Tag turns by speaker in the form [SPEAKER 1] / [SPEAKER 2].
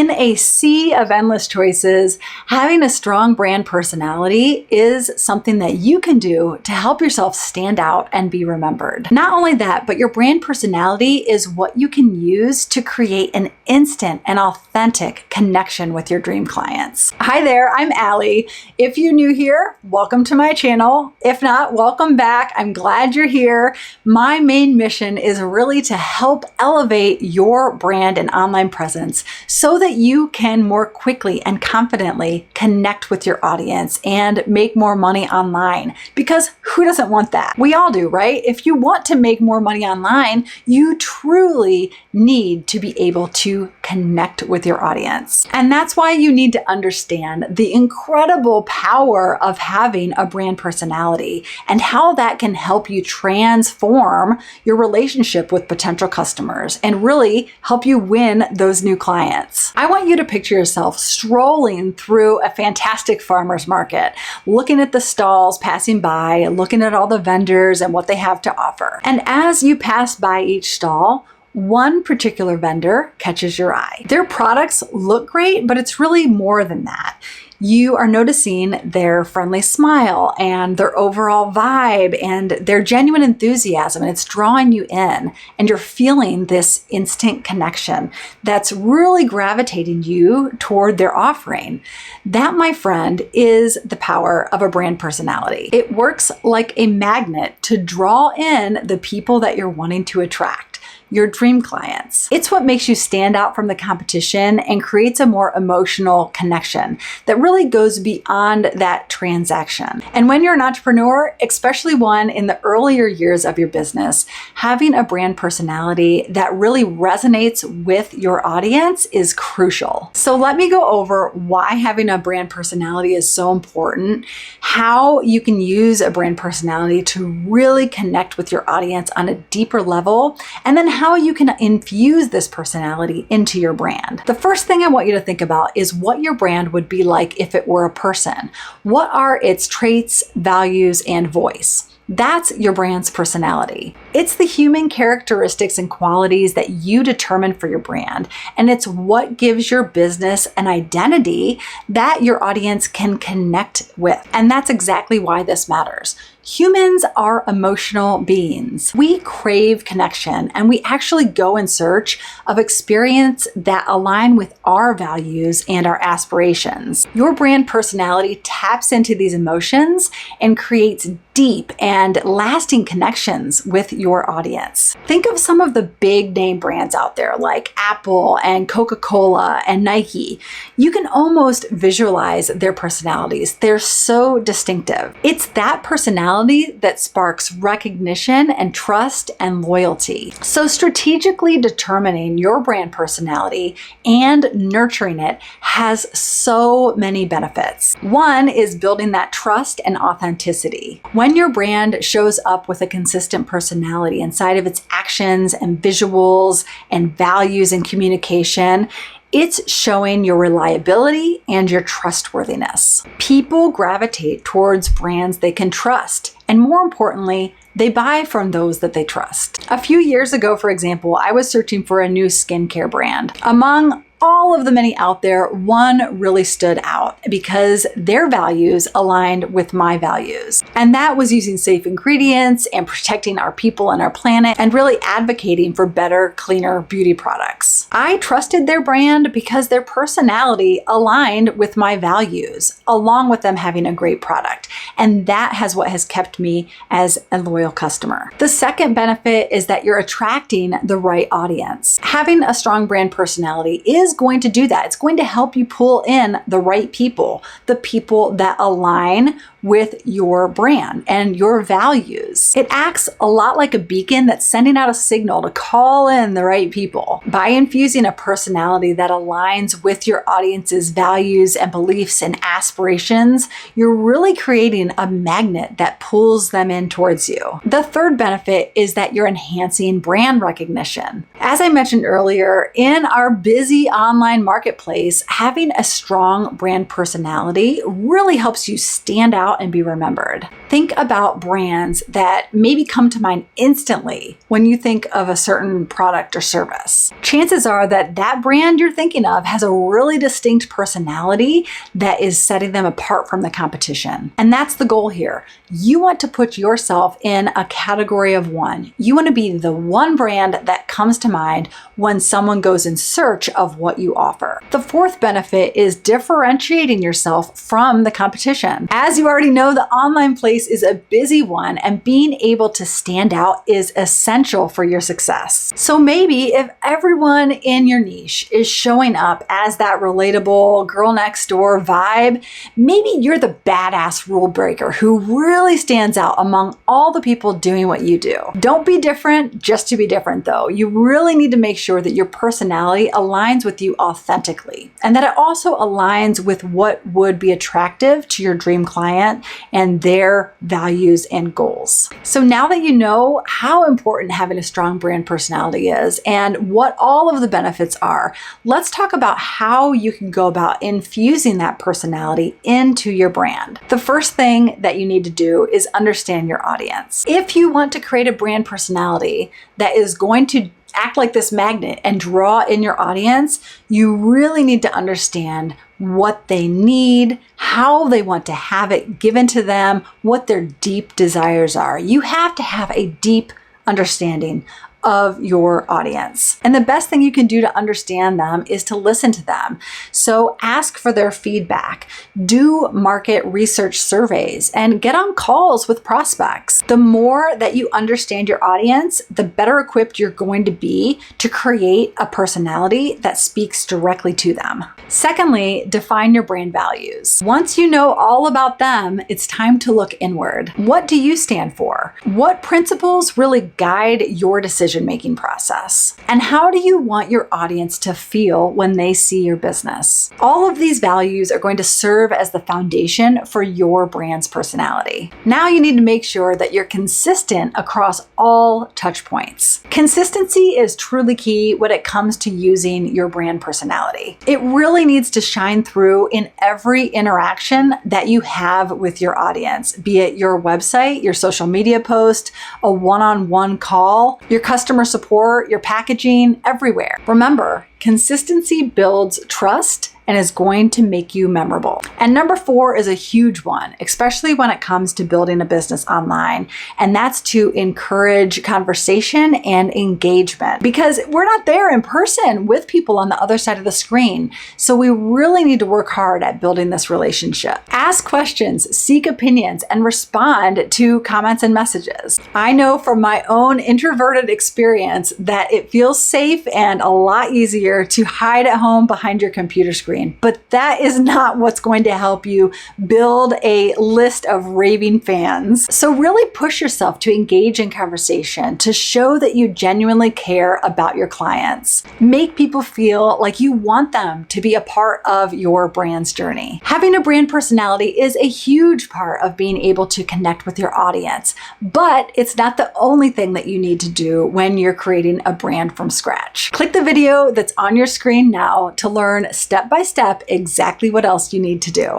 [SPEAKER 1] In a sea of endless choices, having a strong brand personality is something that you can do to help yourself stand out and be remembered. Not only that, but your brand personality is what you can use to create an instant and authentic connection with your dream clients. Hi there, I'm Alli. If you're new here, welcome to my channel. If not, welcome back. I'm glad you're here. My main mission is really to help elevate your brand and online presence so that you can more quickly and confidently connect with your audience and make more money online. Because who doesn't want that? We all do, right? If you want to make more money online, you truly need to be able to connect with your audience. And that's why you need to understand the incredible power of having a brand personality and how that can help you transform your relationship with potential customers and really help you win those new clients. I want you to picture yourself strolling through a fantastic farmer's market, looking at the stalls passing by, looking at all the vendors and what they have to offer. And as you pass by each stall, one particular vendor catches your eye. Their products look great, but it's really more than that. You are noticing their friendly smile and their overall vibe and their genuine enthusiasm, and it's drawing you in, and you're feeling this instant connection that's really gravitating you toward their offering. That, my friend, is the power of a brand personality. It works like a magnet to draw in the people that you're wanting to attract. Your dream clients. It's what makes you stand out from the competition and creates a more emotional connection that really goes beyond that transaction. And when you're an entrepreneur, especially one in the earlier years of your business, having a brand personality that really resonates with your audience is crucial. So let me go over why having a brand personality is so important, how you can use a brand personality to really connect with your audience on a deeper level, and then how you can infuse this personality into your brand. The first thing I want you to think about is what your brand would be like if it were a person. What are its traits, values, and voice? That's your brand's personality. It's the human characteristics and qualities that you determine for your brand, and it's what gives your business an identity that your audience can connect with. And that's exactly why this matters. Humans are emotional beings. We crave connection, and we actually go in search of experience that align with our values and our aspirations. Your brand personality taps into these emotions and creates deep and lasting connections with your audience. Think of some of the big name brands out there like Apple and Coca-Cola and Nike. You can almost visualize their personalities. They're so distinctive. It's that personality that sparks recognition and trust and loyalty. So strategically determining your brand personality and nurturing it has so many benefits. One is building that trust and authenticity. When your brand shows up with a consistent personality inside of its actions and visuals and values and communication, it's showing your reliability and your trustworthiness. People gravitate towards brands they can trust, and more importantly, they buy from those that they trust. A few years ago, for example, I was searching for a new skincare brand. Among all of the many out there, one really stood out because their values aligned with my values. And that was using safe ingredients and protecting our people and our planet and really advocating for better, cleaner beauty products. I trusted their brand because their personality aligned with my values, along with them having a great product. And that has what has kept me as a loyal customer. The second benefit is that you're attracting the right audience. Having a strong brand personality is going to do that. It's going to help you pull in the right people, the people that align with your brand and your values. It acts a lot like a beacon that's sending out a signal to call in the right people. By infusing a personality that aligns with your audience's values and beliefs and aspirations, you're really creating a magnet that pulls them in towards you. The third benefit is that you're enhancing brand recognition. As I mentioned earlier, in our busy online marketplace, having a strong brand personality really helps you stand out and be remembered. Think about brands that maybe come to mind instantly when you think of a certain product or service. Chances are that that brand you're thinking of has a really distinct personality that is setting them apart from the competition. And that's the goal here. You want to put yourself in a category of one. You want to be the one brand that comes to mind when someone goes in search of what you offer. The fourth benefit is differentiating yourself from the competition. As you already know, the online place is a busy one, and being able to stand out is essential for your success. So maybe if everyone in your niche is showing up as that relatable girl next door vibe, maybe you're the badass rule breaker who really stands out among all the people doing what you do. Don't be different just to be different though. You really need to make sure that your personality aligns with you authentically, and that it also aligns with what would be attractive to your dream client and their values and goals. So now that you know how important having a strong brand personality is and what all of the benefits are, let's talk about how you can go about infusing that personality into your brand. The first thing that you need to do is understand your audience. If you want to create a brand personality that is going to act like this magnet and draw in your audience, you really need to understand what they need, how they want to have it given to them, what their deep desires are. You have to have a deep understanding of your audience. And the best thing you can do to understand them is to listen to them. So ask for their feedback, do market research surveys, and get on calls with prospects. The more that you understand your audience, the better equipped you're going to be to create a personality that speaks directly to them. Secondly, define your brand values. Once you know all about them, it's time to look inward. What do you stand for? What principles really guide your decision-making process? And how do you want your audience to feel when they see your business? All of these values are going to serve as the foundation for your brand's personality. Now you need to make sure that you're consistent across all touch points. Consistency is truly key when it comes to using your brand personality. It really needs to shine through in every interaction that you have with your audience, be it your website, your social media post, a one-on-one call, your customer support, your packaging, everywhere. Remember, consistency builds trust and is going to make you memorable. And number 4 is a huge one, especially when it comes to building a business online. And that's to encourage conversation and engagement, because we're not there in person with people on the other side of the screen. So we really need to work hard at building this relationship. Ask questions, seek opinions, and respond to comments and messages. I know from my own introverted experience that it feels safe and a lot easier to hide at home behind your computer screen. But that is not what's going to help you build a list of raving fans. So really push yourself to engage in conversation, to show that you genuinely care about your clients. Make people feel like you want them to be a part of your brand's journey. Having a brand personality is a huge part of being able to connect with your audience, but it's not the only thing that you need to do when you're creating a brand from scratch. Click the video that's on your screen now to learn step by step exactly what else you need to do.